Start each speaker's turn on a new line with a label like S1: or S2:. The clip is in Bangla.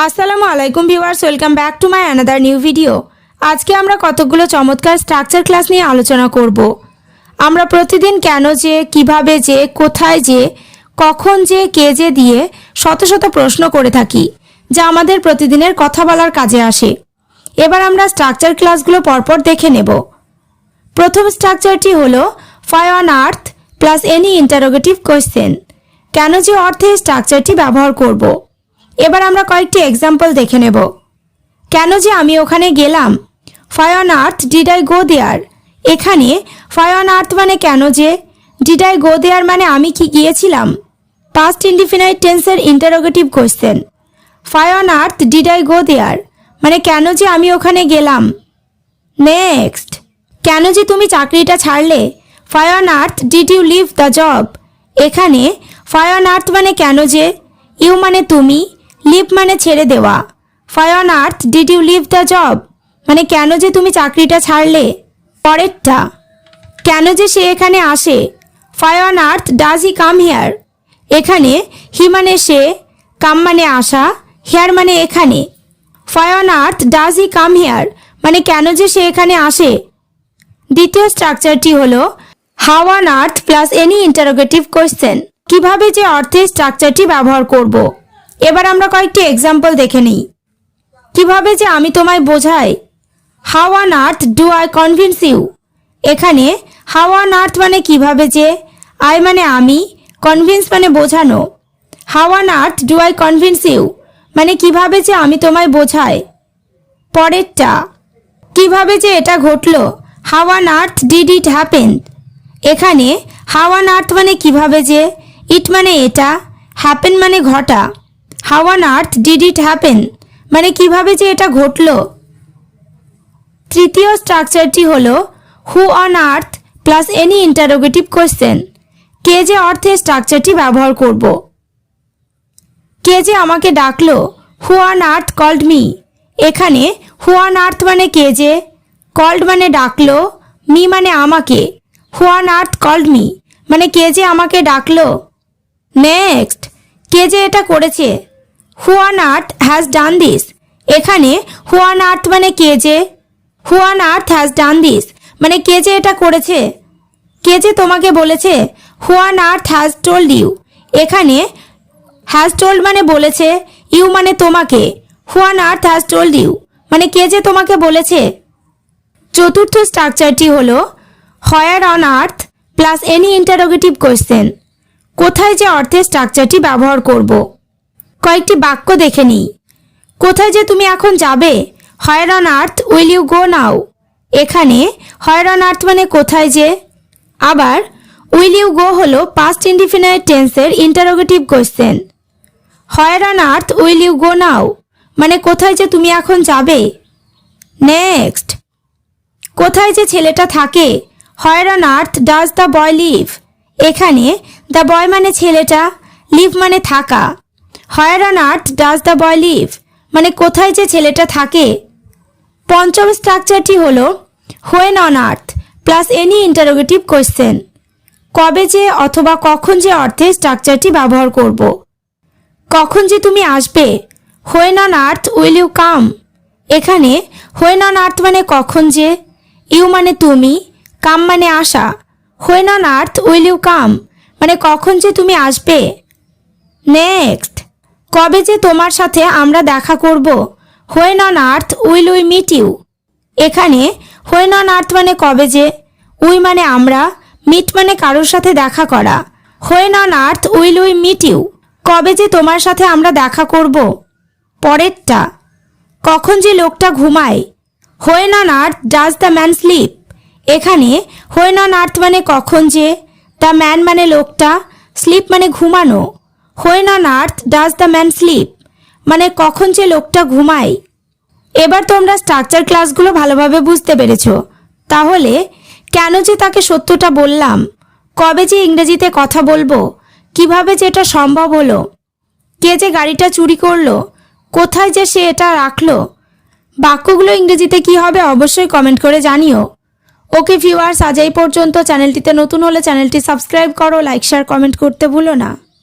S1: আসসালামু আলাইকুম viewers, welcome back to my another new video. আজকে আমরা কতগুলো চমৎকার স্ট্রাকচার ক্লাস নিয়ে আলোচনা করব। আমরা প্রতিদিন কেন যে, কিভাবে যে, কোথায় যে, কখন যে, কে যে দিয়ে শত শত প্রশ্ন করে থাকি, যা আমাদের প্রতিদিনের কথা বলার কাজে আসে। এবার আমরা স্ট্রাকচার ক্লাসগুলো পরপর দেখে নেব। প্রথম স্ট্রাকচারটি হলো why on earth plus any interrogative question. কেন যে অর্থে স্ট্রাকচারটি ব্যবহার করব। এবার আমরা কয়েকটি এক্সাম্পল দেখে নেব। কেন যে আমি ওখানে গেলাম, why on earth did I go there. এখানে ফাই অন আর্থ মানে কেন যে, ডিড আই গো দেয়ার মানে আমি কি গিয়েছিলাম। পাস্ট ইনডিফিনাইট টেন্সের interrogative question. Why on earth did I go there মানে কেন যে আমি ওখানে গেলাম। নেক্সট, কেন যে তুমি চাকরিটা ছাড়লে, why on earth did you leave the job. এখানে ফাই অন আর্থ মানে কেন যে, ইউ মানে তুমি, লিভ মানে ছেড়ে দেওয়া। Why on earth did you leave the job মানে কেন যে তুমি চাকরিটা ছাড়লে। পরেরটা, কেন যে সে এখানে আসে, why on earth does he come here. এখানে হি মানে সে, কাম মানে আসা, হেয়ার মানে এখানে। Why on earth does he come here মানে কেন যে সে এখানে আসে। দ্বিতীয় স্ট্রাকচারটি হলো how on earth plus any interrogative question. কিভাবে যে অর্থে স্ট্রাকচারটি ব্যবহার করব। এবার আমরা কয়েকটি এক্সাম্পল দেখে নিই। কিভাবে যে আমি তোমায় বোঝাই, how on earth do I convince you. এখানে হাউ অন আর্থ মানে কিভাবে যে, আই মানে আমি, কনভিন্স মানে বোঝানো। How on earth do I convince you মানে কিভাবে যে আমি তোমায় বোঝাই। পরেরটা, কিভাবে যে এটা ঘটলো, how on earth did it happen. এখানে হাউ অন আর্থ মানে কিভাবে যে, ইট মানে এটা, হ্যাপেন মানে ঘটা। How on earth did it happen মানে কিভাবে যে এটা ঘটলো। তৃতীয় স্ট্রাকচারটি হলো who on earth plus any interrogative question. কে যে অর্থে স্ট্রাকচারটি ব্যবহার করব। কে যে আমাকে ডাকলো, who on earth called me. এখানে হু অন আর্থ মানে কে যে, কল্ড মানে ডাকলো, মি মানে আমাকে। হু অন আর্থ কল্ড মি মানে কে যে আমাকে ডাকলো। নেক্সট, কে যে এটা করেছে, who on earth has done this. এখানে হু অন আর্থ মানে কে যে, who on earth has done this মানে কে যে এটা করেছে। কে যে তোমাকে বলেছে, who on earth has told you. এখানে হ্যাজ টোল্ড মানে বলেছে, ইউ মানে তোমাকে। Who on earth has told you মানে কে যে তোমাকে বলেছে। চতুর্থ স্ট্রাকচারটি হলো where on earth plus any interrogative question. কোথায় যে অর্থে স্ট্রাকচারটি ব্যবহার করব। কয়েকটি বাক্য দেখে নিই। কোথায় যে তুমি এখন যাবে, where on earth will you go now. এখানে হোয়ার অন আর্থ মানে কোথায় যে। আবার উইল ইউ গো হলো পাস্ট ইনডিফিনাইট টেন্সের interrogative question. Where on earth will you go now মানে কোথায় যে তুমি এখন যাবে। নেক্সট, কোথায় যে ছেলেটা থাকে, where on earth does the boy live. এখানে দ্য বয় মানে ছেলেটা, লিভ মানে থাকা। Where on earth does the boy live মানে কোথায় যে ছেলেটা থাকে। পঞ্চম স্ট্রাকচারটি হলো when on earth plus any interrogative question. কবে যে অথবা কখন যে অর্থে স্ট্রাকচারটি ব্যবহার করব। কখন যে তুমি আসবে, when on earth will you come. এখানে হোয়েন অন আর্থ মানে কখন যে, ইউ মানে তুমি, কাম মানে আসা। When on earth will you come মানে কখন যে তুমি আসবে। নেক্সট, কবে যে তোমার সাথে আমরা দেখা করব, when on earth will we meet you. এখানে হোয়েন অন আর্থ মানে কবে যে, উই মানে আমরা, মিট মানে কারোর সাথে দেখা করা। When on earth will we meet you কবে যে তোমার সাথে আমরা দেখা করব। পরেরটা, কখন যে লোকটা ঘুমায়, when on earth does the man sleep. এখানে হোয়েন অন আর্থ মানে কখন যে, দ্য ম্যান মানে লোকটা, স্লিপ মানে ঘুমানো। When on earth does the man sleep মানে কখন যে লোকটা ঘুমায়। এবার তোমরা স্ট্রাকচার ক্লাসগুলো ভালোভাবে বুঝতে পেরেছো। তাহলে কেন যে তাকে সত্যটা বললাম, কবে যে ইংরেজিতে কথা বলবো, কিভাবে যে এটা সম্ভব হলো, কে যে গাড়িটা চুরি করলো, কোথায় যে সে এটা রাখলো, বাক্যগুলো ইংরেজিতে কি হবে অবশ্যই কমেন্ট করে জানিও। ওকে ভিউয়ার্স, আজ এই পর্যন্ত। চ্যানেলটিতে নতুন হলে চ্যানেলটি সাবস্ক্রাইব করো, লাইক শেয়ার কমেন্ট করতে ভুলো না।